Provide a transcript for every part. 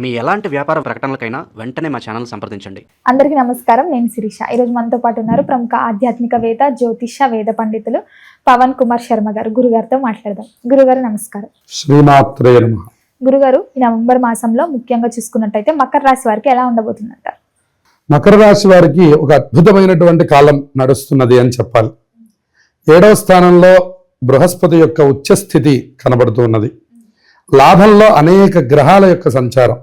మీ ఎలాంటి వ్యాపార ప్రకటనలకైనా వెంటనే మా ఛానల్ సంప్రదించండి. అందరికీ నమస్కారం. నేను శిరీష. ఈరోజు మనతో పాటు ఉన్నారు ప్రముఖ ఆధ్యాత్మికవేత్త, జ్యోతిష, వేద పండితులు పవన్ కుమార్ శర్మ గారు. గురుగారితో మాట్లాడదాం. గురుగారు నమస్కారం. శ్రీమాత్రే నమః. గురుగారు, ఈ నవంబర్ మాసంలో ముఖ్యంగా చూసుకున్నట్టయితే మకర రాశి వారికి ఎలా ఉండబోతుందంటారు? మకర రాశి వారికి ఒక అద్భుతమైనటువంటి కాలం నడుస్తున్నది అని చెప్పాలి. 7వ స్థానంలో బృహస్పతి యొక్క ఉచ్చస్థితి కనబడుతూ ఉన్నది. లాభంలో అనేక గ్రహాల యొక్క సంచారం,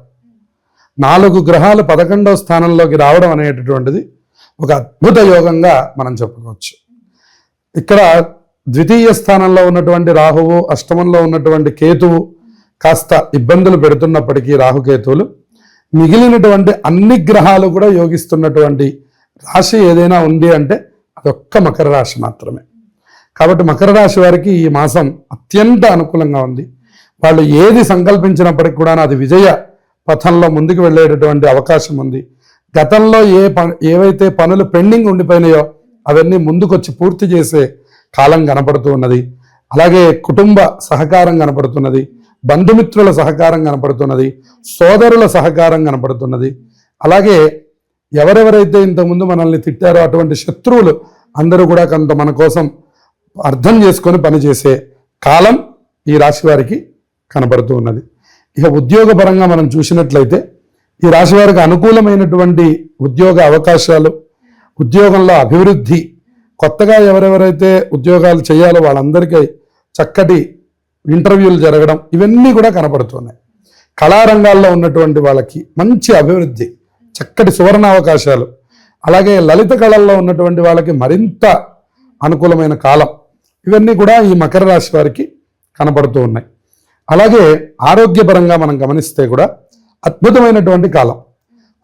4 గ్రహాలు 11వ స్థానంలోకి రావడం అనేటటువంటిది ఒక అద్భుత యోగంగా మనం చెప్పుకోవచ్చు. ఇక్కడ ద్వితీయ స్థానంలో ఉన్నటువంటి రాహువు, అష్టమంలో ఉన్నటువంటి కేతువు కాస్త ఇబ్బందులు పెడుతున్నప్పటికీ రాహుకేతువులు, మిగిలినటువంటి అన్ని గ్రహాలు కూడా యోగిస్తున్నటువంటి రాశి ఏదైనా ఉంది అంటే అదొక్క మకర రాశి మాత్రమే. కాబట్టి మకర రాశి వారికి ఈ మాసం అత్యంత అనుకూలంగా ఉంది. వాళ్ళు ఏది సంకల్పించినప్పటికి కూడా అది విజయ పథంలో ముందుకు వెళ్ళేటటువంటి అవకాశం ఉంది. గతంలో ఏవైతే పనులు పెండింగ్ ఉండిపోయినాయో అవన్నీ ముందుకొచ్చి పూర్తి చేసే కాలం కనపడుతూ ఉన్నది. అలాగే కుటుంబ సహకారం కనపడుతున్నది, బంధుమిత్రుల సహకారం కనపడుతున్నది, సోదరుల సహకారం కనపడుతున్నది. అలాగే ఎవరెవరైతే ఇంతకుముందు మనల్ని తిట్టారో అటువంటి శత్రువులు అందరూ కూడా కొంత మన కోసం అర్థం చేసుకొని పనిచేసే కాలం ఈ రాశి వారికి కనబడుతూ ఉన్నది. ఇక ఉద్యోగపరంగా మనం చూసినట్లయితే ఈ రాశి వారికి అనుకూలమైనటువంటి ఉద్యోగ అవకాశాలు, ఉద్యోగంలో అభివృద్ధి, కొత్తగా ఎవరెవరైతే ఉద్యోగాలు చేయాలో వాళ్ళందరికీ చక్కటి ఇంటర్వ్యూలు జరగడం, ఇవన్నీ కూడా కనపడుతున్నాయి. కళారంగాల్లో ఉన్నటువంటి వాళ్ళకి మంచి అభివృద్ధి, చక్కటి సువర్ణ అవకాశాలు, అలాగే లలిత కళల్లో ఉన్నటువంటి వాళ్ళకి మరింత అనుకూలమైన కాలం, ఇవన్నీ కూడా ఈ మకర రాశి వారికి కనపడుతూ ఉన్నాయి. అలాగే ఆరోగ్యపరంగా మనం గమనిస్తే కూడా అద్భుతమైనటువంటి కాలం.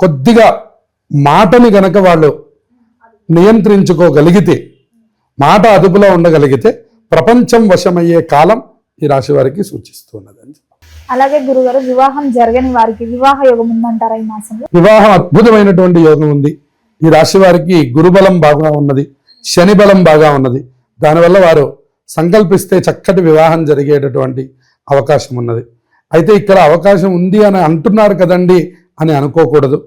కొద్దిగా మాటని గనక వాళ్ళు నియంత్రించుకోగలిగితే, మాట అదుపులో ఉండగలిగితే ప్రపంచం వశమయ్యే కాలం ఈ రాశి వారికి సూచిస్తున్నది. అలాగే గురుగారు, వివాహం జరగని వారికి వివాహ యోగం ఉందంటారా ఈ మాసంలో? వివాహం అద్భుతమైనటువంటి యోగం ఉంది. ఈ రాశి వారికి గురుబలం బాగా ఉన్నది, శని బలం బాగా ఉన్నది. దానివల్ల వారు సంకల్పిస్తే చక్కటి వివాహం జరిగేటటువంటి అవకాశం ఉన్నది. అయితే ఇక్కడ అవకాశం ఉంది అని అంటున్నారు కదండి అని అనుకోకూడదు.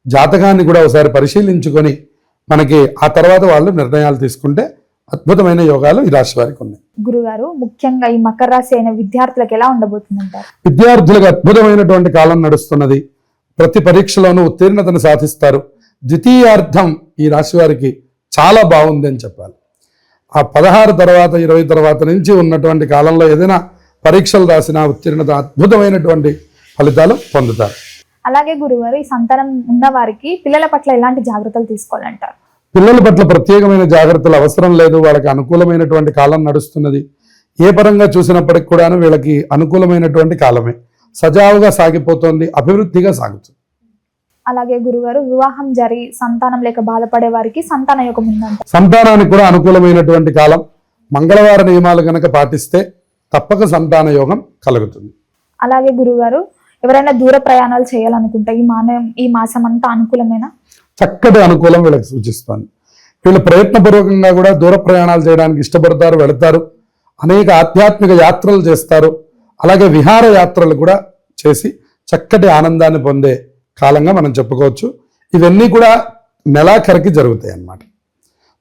జాతకాన్ని కూడా ఒకసారి పరిశీలించుకొని మనకి ఆ తర్వాత వాళ్ళు నిర్ణయాలు తీసుకుంటే అద్భుతమైన యోగాలు ఈ రాశి వారికి ఉన్నాయి. గురుగారు, ముఖ్యంగా ఈ మకర రాశి అయిన విద్యార్థులకు ఎలా ఉండబోతుందంటారు? విద్యార్థులకు అద్భుతమైనటువంటి కాలం నడుస్తున్నది. ప్రతి పరీక్షలోనూ ఉత్తీర్ణతను సాధిస్తారు. ద్వితీయార్థం ఈ రాశి వారికి చాలా బాగుంది అని చెప్పాలి. ఆ 16 తర్వాత 20 తర్వాత నుంచి ఉన్నటువంటి కాలంలో ఏదైనా పరీక్షలు రాసినా ఉత్తీర్ణత అద్భుతమైనటువంటి ఫలితాలు పొందుతారు. అలాగే గురుగారు, ఈ సంతానం ఉన్న వారికి పిల్లల పట్ల ఎలాంటి జాగ్రత్తలు తీసుకోవాలంటారు? పిల్లల పట్ల ప్రత్యేకమైన జాగ్రత్తలు అవసరం లేదు. వాళ్ళకి అనుకూలమైనటువంటి కాలం నడుస్తున్నది. ఏ పరంగా చూసినప్పటికి కూడాను వీళ్ళకి అనుకూలమైనటువంటి కాలమే. సజావుగా సాగిపోతుంది, అభివృద్ధిగా సాగుతుంది. అలాగే గురుగారు, వివాహం జరిగి సంతానం లేక బాధపడే వారికి సంతాన యోగం ఉందంట. సంతానానికి కూడా అనుకూలమైనటువంటి కాలం. మంగళవార నియమాలు గనక పాటిస్తే తప్పక సంతాన యోగం కలుగుతుంది. అలాగే గురుగారు, ఎవరైనా దూర ప్రయాణాలు చేయాలనుకుంటే ఈ మాసం అంతా అనుకూలమైన చక్కటి అనుకూలం వీళ్ళకి సూచిస్తుంది. వీళ్ళు ప్రయత్నపూర్వకంగా కూడా దూర ప్రయాణాలు చేయడానికి ఇష్టపడతారు, వెళతారు. అనేక ఆధ్యాత్మిక యాత్రలు చేస్తారు. అలాగే విహార యాత్రలు కూడా చేసి చక్కటి ఆనందాన్ని పొందే కాలంగా మనం చెప్పుకోవచ్చు. ఇవన్నీ కూడా నెలాఖరికి జరుగుతాయి అన్నమాట.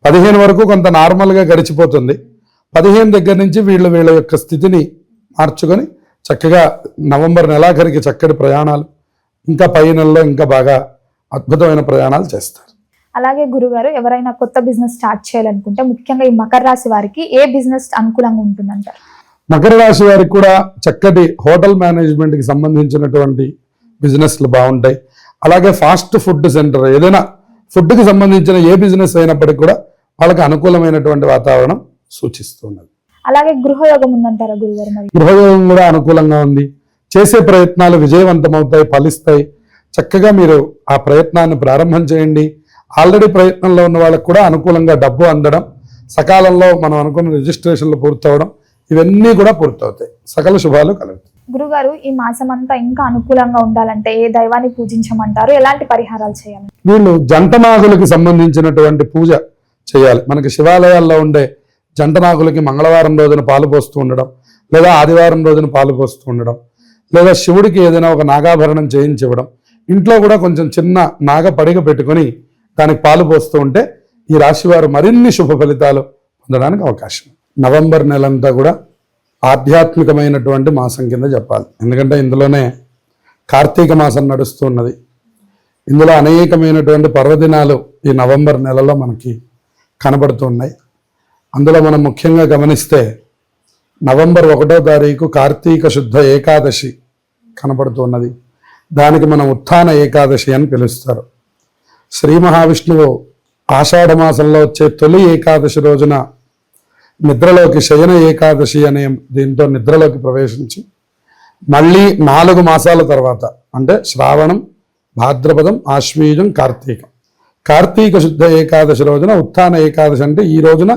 15 వరకు కొంత నార్మల్గా గడిచిపోతుంది. 15 దగ్గర నుంచి వీళ్ళ యొక్క స్థితిని మార్చుకొని చక్కగా నవంబర్ నెలాఖరికి చక్కటి ప్రయాణాలు, ఇంకా పై నెలలో ఇంకా బాగా అద్భుతమైన ప్రయాణాలు చేస్తారు. అలాగే గురుగారు, ఎవరైనా కొత్త బిజినెస్ స్టార్ట్ చేయాలనుకుంటే ముఖ్యంగా ఈ మకర రాశి వారికి ఏ బిజినెస్ అనుకూలంగా ఉంటుందంటారు? మకర రాశి వారికి కూడా చక్కటి హోటల్ మేనేజ్మెంట్కి సంబంధించినటువంటి బిజినెస్లు బాగుంటాయి. అలాగే ఫాస్ట్ ఫుడ్ సెంటర్, ఏదైనా ఫుడ్కి సంబంధించిన ఏ బిజినెస్ అయినప్పటికీ కూడా వాళ్ళకి అనుకూలమైనటువంటి వాతావరణం సూచిస్తున్నది. అలాగే గృహయోగం ఉందంటారా గురుగారు? మరి గృహయోగం కూడా అనుకూలంగా ఉంది. చేసే ప్రయత్నాలు విజయవంతమవుతాయి, ఫలిస్తాయి. చక్కగా మీరు ఆ ప్రయత్నాన్ని ప్రారంభం చేయండి. ఆల్రెడీ ప్రయత్నంలో ఉన్న వాళ్ళకు కూడా అనుకూలంగా డబ్బు అందడం, సకాలంలో మనం అనుకున్న రిజిస్ట్రేషన్లు పూర్తవడం, ఇవన్నీ కూడా పూర్తవుతాయి. సకల శుభాలు కలుగుతాయి. గురుగారు, ఈ మాసం అంతా ఇంకా అనుకూలంగా ఉండాలంటే ఏ దైవాన్ని పూజించమంటారు? ఎలాంటి పరిహారాలు చేయాలి? వీళ్ళు జంటనాగులకి సంబంధించినటువంటి పూజ చేయాలి. మనకి శివాలయాల్లో ఉండే జంటనాగులకి మంగళవారం రోజున పాలు పోస్తూ ఉండడం, లేదా ఆదివారం రోజున పాలు పోస్తూ ఉండడం, లేదా శివుడికి ఏదైనా ఒక నాగాభరణం చేయించి ఇవ్వడం, ఇంట్లో కూడా కొంచెం చిన్న నాగ పడిగ పెట్టుకొని దానికి పాలు పోస్తూ ఉంటే ఈ రాశివారు మరిన్ని శుభ ఫలితాలు పొందడానికి అవకాశం. నవంబర్ నెలంతా కూడా ఆధ్యాత్మికమైనటువంటి మాసం కింద చెప్పాలి. ఎందుకంటే ఇందులోనే కార్తీక మాసం నడుస్తూ ఉన్నది. ఇందులో అనేకమైనటువంటి పర్వదినాలు ఈ నవంబర్ నెలలో మనకి కనబడుతూ ఉన్నాయి. అందులో మనం ముఖ్యంగా గమనిస్తే నవంబర్ 1వ తారీఖు కార్తీక శుద్ధ ఏకాదశి కనబడుతూ ఉన్నది. దానికి మనం ఉత్థాన ఏకాదశి అని పిలుస్తారు. శ్రీ మహావిష్ణువు ఆషాఢ మాసంలో వచ్చే తొలి ఏకాదశి రోజున నిద్రలోకి శయన ఏకాదశి అనే దీంతో నిద్రలోకి ప్రవేశించి మళ్ళీ 4 మాసాల తర్వాత అంటే శ్రావణం, భాద్రపదం, ఆశ్వీజం, కార్తీక శుద్ధ ఏకాదశి రోజున ఉత్థాన ఏకాదశి అంటే ఈ రోజున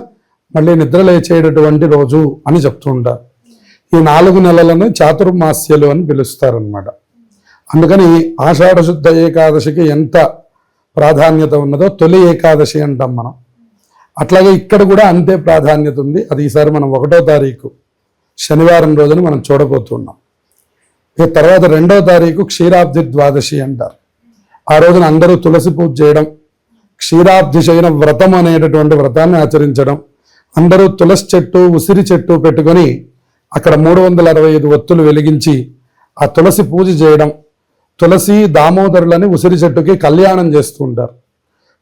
మళ్ళీ నిద్ర లేచేటటువంటి రోజు అని చెప్తూ ఉంటారు. ఈ 4 నెలలను చాతుర్మాస్యలు అని పిలుస్తారనమాట. అందుకని ఆషాఢ శుద్ధ ఏకాదశికి ఎంత ప్రాధాన్యత ఉన్నదో తొలి ఏకాదశి అంటాం మనం. అట్లాగే ఇక్కడ కూడా అంతే ప్రాధాన్యత ఉంది. అది ఈసారి మనం 1వ తారీఖు శనివారం రోజున మనం చూడబోతున్నాం. ఇక తర్వాత 2వ తారీఖు క్షీరాబ్ది ద్వాదశి అంటారు. ఆ రోజున అందరూ తులసి పూజ చేయడం, క్షీరాబ్ది శయన వ్రతం అనేటటువంటి వ్రతాన్ని ఆచరించడం, అందరూ తులసి చెట్టు, ఉసిరి చెట్టు పెట్టుకొని అక్కడ 365 ఒత్తులు వెలిగించి ఆ తులసి పూజ చేయడం, తులసి దామోదరులని ఉసిరి చెట్టుకి కళ్యాణం చేస్తూ ఉంటారు.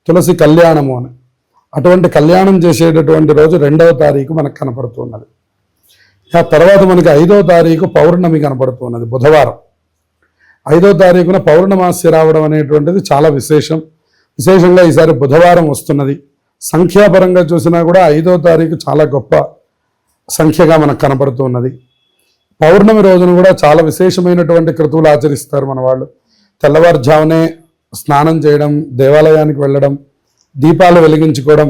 తులసి కళ్యాణము అని. అటువంటి కళ్యాణం చేసేటటువంటి రోజు 2వ తారీఖు మనకు కనపడుతున్నది. ఆ తర్వాత మనకి 5వ తారీఖు పౌర్ణమి కనపడుతున్నది, బుధవారం. 5వ తారీఖున పౌర్ణమాస్య రావడం అనేటువంటిది చాలా విశేషంగా ఈసారి బుధవారం వస్తున్నది. సంఖ్యాపరంగా చూసినా కూడా 5వ తారీఖు చాలా గొప్ప సంఖ్యగా మనకు కనపడుతున్నది. పౌర్ణమి రోజున కూడా చాలా విశేషమైనటువంటి క్రతువులు ఆచరిస్తారు మన వాళ్ళు. తెల్లవారుజామునే స్నానం చేయడం, దేవాలయానికి వెళ్ళడం, దీపాలు వెలిగించుకోవడం,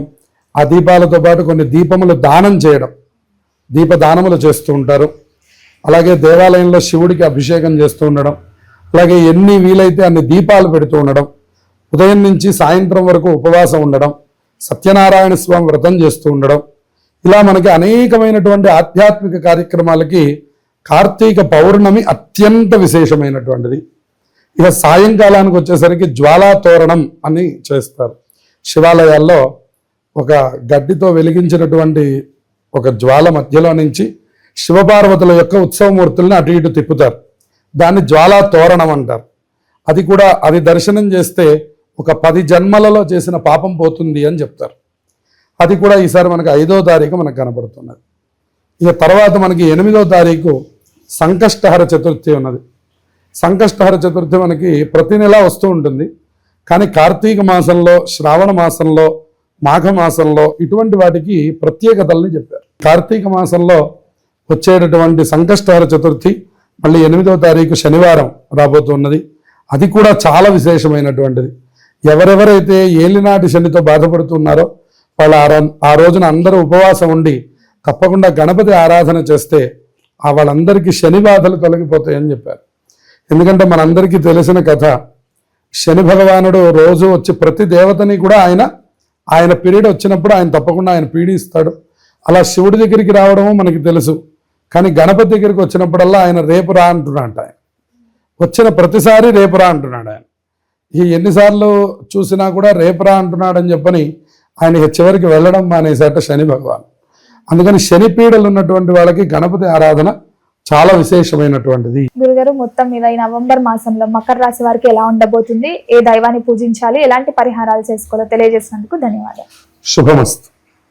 ఆ దీపాలతో పాటు కొన్ని దీపములు దానం చేయడం, దీపదానములు చేస్తూ ఉంటారు. అలాగే దేవాలయంలో శివుడికి అభిషేకం చేస్తూ ఉండడం, అలాగే ఎన్ని వీలైతే అన్ని దీపాలు పెడుతూ ఉండడం, ఉదయం నుంచి సాయంత్రం వరకు ఉపవాసం ఉండడం, సత్యనారాయణ స్వామి వ్రతం చేస్తూ ఉండడం, ఇలా మనకి అనేకమైనటువంటి ఆధ్యాత్మిక కార్యక్రమాలకి కార్తీక పౌర్ణమి అత్యంత విశేషమైనటువంటిది. ఇక సాయంకాలానికి వచ్చేసరికి జ్వాలా తోరణం అని చేస్తారు. శివాలయాల్లో ఒక గడ్డితో వెలిగించినటువంటి ఒక జ్వాల మధ్యలో నుంచి శివపార్వతుల యొక్క ఉత్సవమూర్తుల్ని అటు ఇటు తిప్పుతారు. దాన్ని జ్వాలా తోరణం అంటారు. అది దర్శనం చేస్తే ఒక 10 జన్మలలో చేసిన పాపం పోతుంది అని చెప్తారు. అది కూడా ఈసారి మనకి 5వ తారీఖు మనకు కనపడుతున్నది. ఇక తర్వాత మనకి 8వ తారీఖు సంకష్టహర చతుర్థి ఉన్నది. సంకష్టహర చతుర్థి మనకి ప్రతి నెల వస్తూ ఉంటుంది. కానీ కార్తీక మాసంలో, శ్రావణ మాసంలో, మాఘ మాసంలో ఇటువంటి వాటికి ప్రత్యేకతల్ని చెప్పారు. కార్తీక మాసంలో వచ్చేటటువంటి సంకష్టహర చతుర్థి మళ్ళీ 8వ తారీఖు శనివారం రాబోతున్నది. అది కూడా చాలా విశేషమైనటువంటిది. ఎవరెవరైతే ఏలినాటి శనితో బాధపడుతున్నారో వాళ్ళు ఆ రోజున అందరూ ఉపవాసం ఉండి తప్పకుండా గణపతి ఆరాధన చేస్తే వాళ్ళందరికీ శని బాధలు తొలగిపోతాయని చెప్పారు. ఎందుకంటే మనందరికీ తెలిసిన కథ, శని భగవానుడు రోజు వచ్చి ప్రతి దేవతని కూడా ఆయన పీరియడ్ వచ్చినప్పుడు ఆయన తప్పకుండా ఆయన పీడిస్తాడు. అలా శివుడి దగ్గరికి రావడము మనకి తెలుసు. కానీ గణపతి దగ్గరికి వచ్చినప్పుడల్లా ఆయన రేపు రా అంటున్నాడు. ఆయన వచ్చిన ప్రతిసారి రేపు రా అంటున్నాడు. ఆయన ఎన్నిసార్లు చూసినా కూడా రేపు రా అంటున్నాడని చెప్పని ఆయన చివరికి వెళ్ళడం మానేసేట శని భగవాన్. అందుకని శని పీడలు ఉన్నటువంటి వాళ్ళకి గణపతి ఆరాధన చాలా విశేషమైనటువంటిది. గురుగారు, మొత్తం మీద ఈ నవంబర్ మాసంలో మకర రాశి వారికి ఎలా ఉండబోతుంది, ఏ దైవాన్ని పూజించాలి, ఎలాంటి పరిహారాలు చేసుకోవాలో తెలియజేసినందుకు ధన్యవాదాలు. శుభమస్తు.